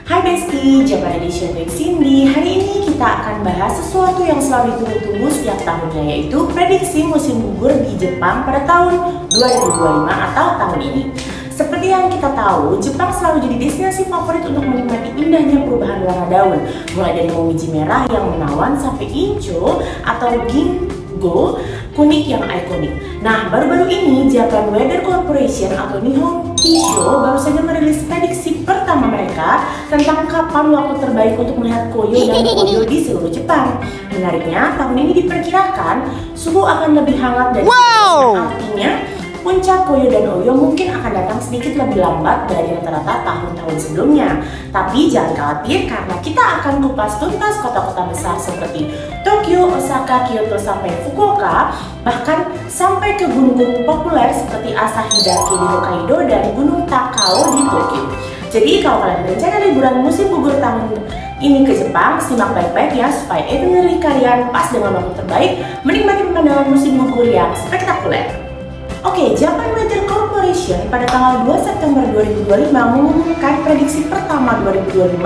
Hai Besti, Japan Edition with Cindy. Hari ini kita akan bahas sesuatu yang selalu ditunggu-tunggu setiap tahunnya, yaitu prediksi musim gugur di Jepang pada tahun 2025 atau tahun ini. Seperti yang kita tahu, Jepang selalu jadi destinasi favorit untuk menikmati indahnya perubahan warna daun, mulai dari momiji merah yang menawan sampai incho atau ginkgo kuning yang ikonik. Nah, baru-baru ini Japan Weather Corporation atau Nihon Kishio baru saja merilis prediksi pertama mereka tentang kapan waktu terbaik untuk melihat koyo dan koyo di seluruh Jepang. Menariknya, tahun ini diperkirakan suhu akan lebih hangat dari artinya puncak koyo dan oyo mungkin akan datang sedikit lebih lambat dari rata-rata tahun-tahun sebelumnya. Tapi jangan khawatir karena kita akan kupas tuntas kota-kota besar seperti Tokyo, Osaka, Kyoto, sampai Fukuoka, bahkan sampai ke gunung-gunung populer seperti Asahidake di Hokkaido dan Gunung Takao di Tokyo. Jadi kalau kalian berencana liburan musim gugur tahun ini ke Jepang, simak baik-baik ya supaya itinerary kalian pas dengan waktu terbaik menikmati pemandangan musim gugur yang spektakuler. Oke, Japan Weather Corporation pada tanggal 2 September 2025 mengumumkan prediksi pertama 2025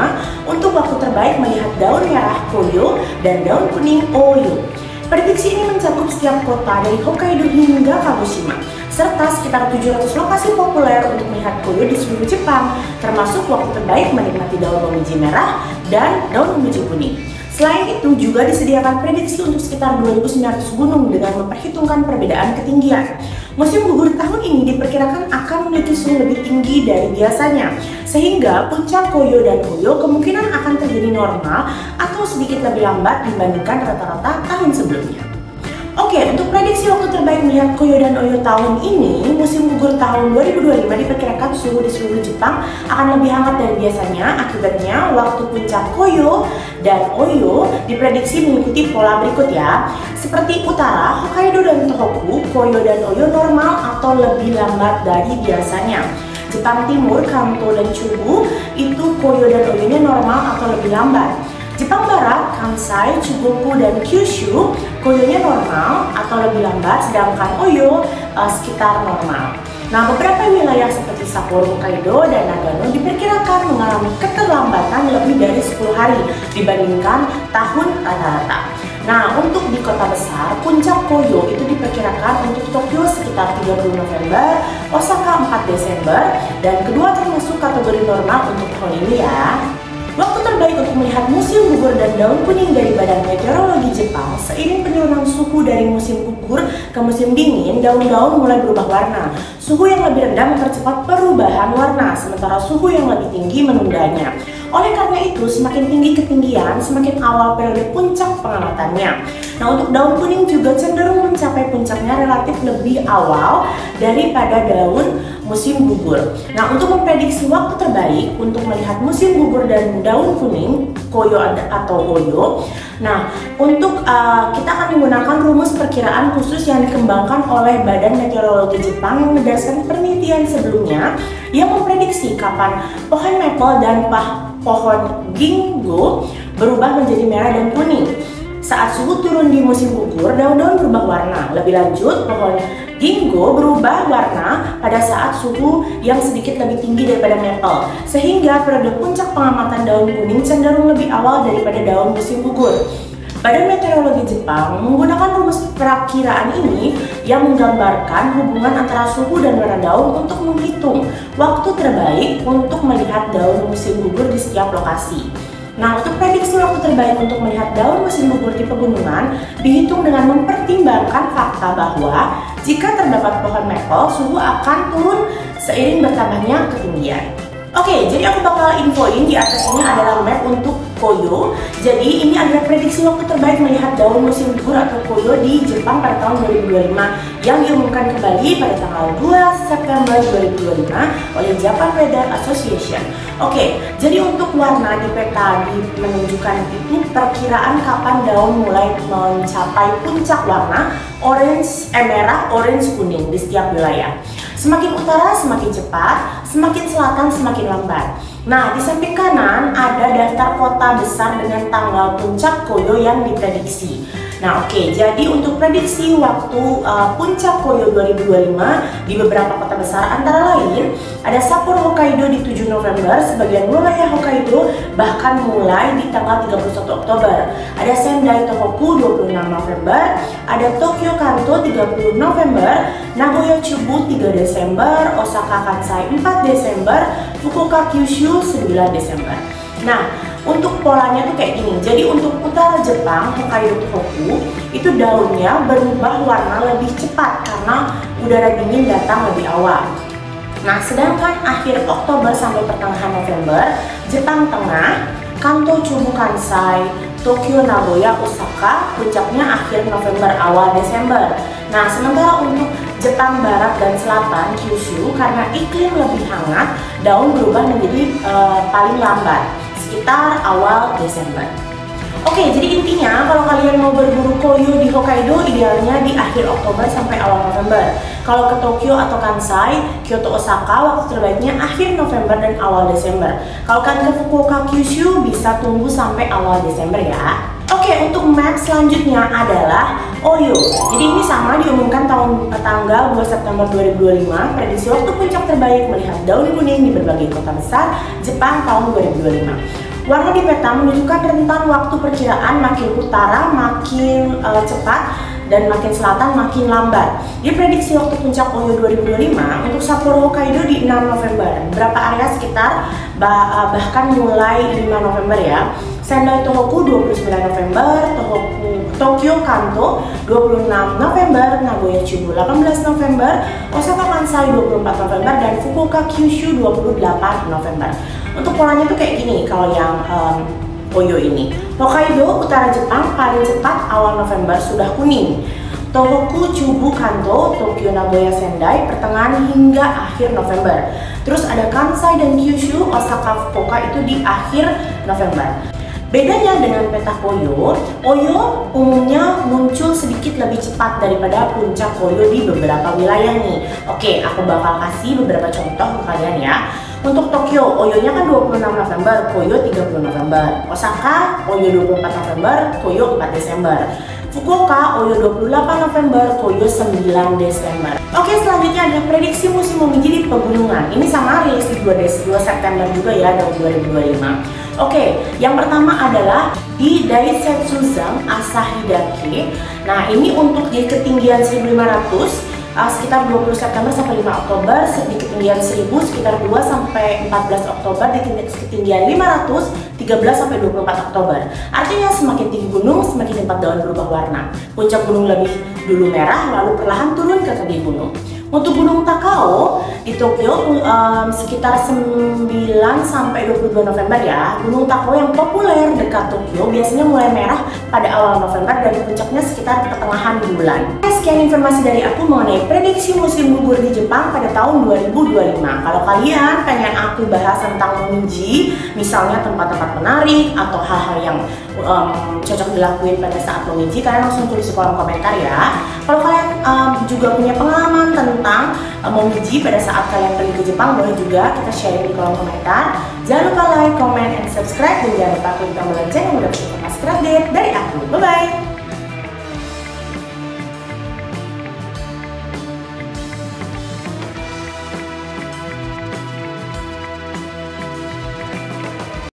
untuk waktu terbaik melihat daun merah koyo dan daun kuning oyo. Prediksi ini mencakup setiap kota dari Hokkaido hingga Kagoshima, serta sekitar 700 lokasi populer untuk melihat koyo di seluruh Jepang, termasuk waktu terbaik menikmati daun momiji merah dan daun momiji kuning. Selain itu juga disediakan prediksi untuk sekitar 2.900 gunung dengan memperhitungkan perbedaan ketinggian. Musim gugur tahun ini diperkirakan akan memiliki suhu lebih tinggi dari biasanya, sehingga puncak koyo dan oyo kemungkinan akan terjadi normal atau sedikit lebih lambat dibandingkan rata-rata tahun sebelumnya. Oke, untuk prediksi waktu terbaik melihat koyo dan oyo tahun ini, musim gugur tahun 2025 diperkirakan suhu di seluruh Jepang akan lebih hangat dari biasanya. Akibatnya, waktu puncak koyo dan oyo diprediksi mengikuti pola berikut ya. Seperti utara, Hokkaido dan Tohoku, koyo dan oyo normal atau lebih lambat dari biasanya. Jepang Timur, Kanto dan Chubu, itu koyo dan oyonya normal atau lebih lambat. Jepang Barat, Kansai, Chugoku, dan Kyushu, koyonya normal atau lebih lambat, sedangkan oyo sekitar normal. Nah, beberapa wilayah seperti Sapporo, Hokkaido, dan Nagano diperkirakan mengalami keterlambatan lebih dari 10 hari dibandingkan tahun rata-rata. Nah, untuk di kota besar, puncak koyo itu diperkirakan untuk Tokyo sekitar 30 November, Osaka 4 Desember, dan kedua termasuk kategori normal untuk tahun ini ya. Waktu terbaik untuk melihat musim gugur dan daun kuning dari Badan Meteorologi Jepang, seiring penurunan suhu dari musim gugur ke musim dingin, daun-daun mulai berubah warna. Suhu yang lebih rendah mempercepat perubahan warna, sementara suhu yang lebih tinggi menundanya. Oleh karena itu, semakin tinggi ketinggian, semakin awal periode puncak pengamatannya. Nah, untuk daun kuning juga cenderung mencapai puncaknya relatif lebih awal daripada daun musim gugur. Nah, untuk memprediksi waktu terbaik untuk melihat musim gugur dan daun kuning, koyo atau oyo, nah, untuk kita akan menggunakan rumus perkiraan khusus yang dikembangkan oleh Badan Meteorologi Jepang yang berdasarkan penelitian sebelumnya yang memprediksi kapan pohon maple dan pohon ginkgo berubah menjadi merah dan kuning. Saat suhu turun di musim gugur, daun-daun berubah warna. Lebih lanjut, pohon ginkgo berubah warna pada saat suhu yang sedikit lebih tinggi daripada maple, sehingga periode puncak pengamatan daun kuning cenderung lebih awal daripada daun musim gugur. Badan Meteorologi Jepang menggunakan rumus perakiraan ini yang menggambarkan hubungan antara suhu dan warna daun untuk menghitung waktu terbaik untuk melihat daun musim gugur di setiap lokasi. Nah, untuk prediksi waktu terbaik untuk melihat daun musim gugur di pegunungan dihitung dengan mempertimbangkan fakta bahwa jika terdapat pohon maple, suhu akan turun seiring bertambahnya ketinggian. Oke, jadi aku bakal infoin di atas ini adalah map untuk koyo. Jadi ini adalah prediksi waktu terbaik melihat daun musim gugur atau koyo di Jepang pada tahun 2025 yang diumumkan kembali pada tanggal 2 September 2025 oleh Japan Weather Association. Oke, jadi untuk warna di peta menunjukkan itu perkiraan kapan daun mulai mencapai puncak warna merah, orange, kuning di setiap wilayah. Semakin utara semakin cepat, semakin selatan semakin lambat. Nah, di samping kanan ada daftar kota besar dengan tanggal puncak Koyo yang diprediksi. Nah, oke, jadi untuk prediksi waktu puncak Koyo 2025 di beberapa kota besar antara lain ada Sapporo Hokkaido di 7 November, sebagian wilayah Hokkaido bahkan mulai di tanggal 31 Oktober. Ada Sendai Tohoku 26 November, ada Tokyo Kanto 30 November, Nagoya Chubu 3 Desember, Osaka Kansai 4 Desember, Fukuoka Kyushu 9 Desember. Nah, untuk polanya tuh kayak gini. Jadi untuk utara Jepang, Hokkaido Tohoku, itu daunnya berubah warna lebih cepat karena udara dingin datang lebih awal. Nah, sedangkan akhir Oktober sampai pertengahan November, Jepang Tengah, Kanto Chubu Kansai, Tokyo Nagoya Osaka, puncaknya akhir November awal Desember. Nah, sementara untuk Jepang Barat dan Selatan, Kyushu, karena iklim lebih hangat, daun berubah menjadi paling lambat, sekitar awal Desember. Oke, jadi intinya kalau kalian mau berburu koyo di Hokkaido, idealnya di akhir Oktober sampai awal November. Kalau ke Tokyo atau Kansai, Kyoto, Osaka, waktu terbaiknya akhir November dan awal Desember. Kalau kalian ke Fukuoka, Kyushu, bisa tunggu sampai awal Desember ya. Oke, untuk map selanjutnya adalah Oyo. Jadi ini sama diumumkan tanggal 2 September 2025, prediksi waktu puncak terbaik melihat daun kuning di berbagai kota besar Jepang tahun 2025. Warna di peta menunjukkan rentan waktu perkiraan makin utara makin cepat dan makin selatan makin lambat. Di prediksi waktu puncak Oyo 2025 untuk Sapporo Hokkaido di 6 November. Beberapa area sekitar bahkan mulai 5 November ya. Sendai Tohoku 29 November, Tokyo Kanto 26 November, Nagoya Chubu 18 November, Osaka Kansai 24 November, dan Fukuoka Kyushu 28 November. Untuk polanya tuh kayak gini kalau yang Oyo ini. Hokkaido, utara Jepang, paling cepat awal November sudah kuning. Tohoku, Chubu, Kanto, Tokyo, Nagoya, Sendai, pertengahan hingga akhir November. Terus ada Kansai dan Kyushu, Osaka, Fukuoka itu di akhir November. Bedanya dengan peta Koyo, Oyo umumnya muncul sedikit lebih cepat daripada puncak Koyo di beberapa wilayah nih. Oke, aku bakal kasih beberapa contoh ke kalian ya. Untuk Tokyo, Oyonya kan 26 November, Koyo 30 November. Osaka, Oyo 24 November, Koyo 4 Desember. Fukuoka, Oyo 28 November, Koyo 9 Desember. Oke, selanjutnya adalah prediksi musim momiji di pegunungan. Ini sama rilis di 2 September juga ya, tahun 2025. Oke, yang pertama adalah di Daisetsuzan Asahidake. Nah, ini untuk di ketinggian 1500 sekitar 20 September sampai 5 Oktober, di ketinggian 1000 sekitar 2 sampai 14 Oktober, di ketinggian 500 13 sampai 24 Oktober. Artinya semakin tinggi gunung, semakin cepat daun berubah warna. Puncak gunung lebih dulu merah, lalu perlahan turun ke kaki gunung. Untuk Gunung Takao di Tokyo sekitar 9 sampai 22 November ya. Gunung Takao yang populer dekat Tokyo biasanya mulai merah pada awal November dan puncaknya sekitar pertengahan bulan. Sekian informasi dari aku mengenai prediksi musim gugur di Jepang pada tahun 2025. Kalau kalian pengen aku bahas tentang momiji, misalnya tempat-tempat menarik atau hal-hal yang cocok dilakuin pada saat momiji, kalian langsung tulis di kolom komentar ya. Kalau kalian juga punya pengalaman tentang momiji pada saat kalian pergi ke Jepang, boleh juga kita share di kolom komentar. Jangan lupa like, comment, and subscribe, dan jangan lupa klik tombol lonceng yang udah bisa update dari aku. Bye bye.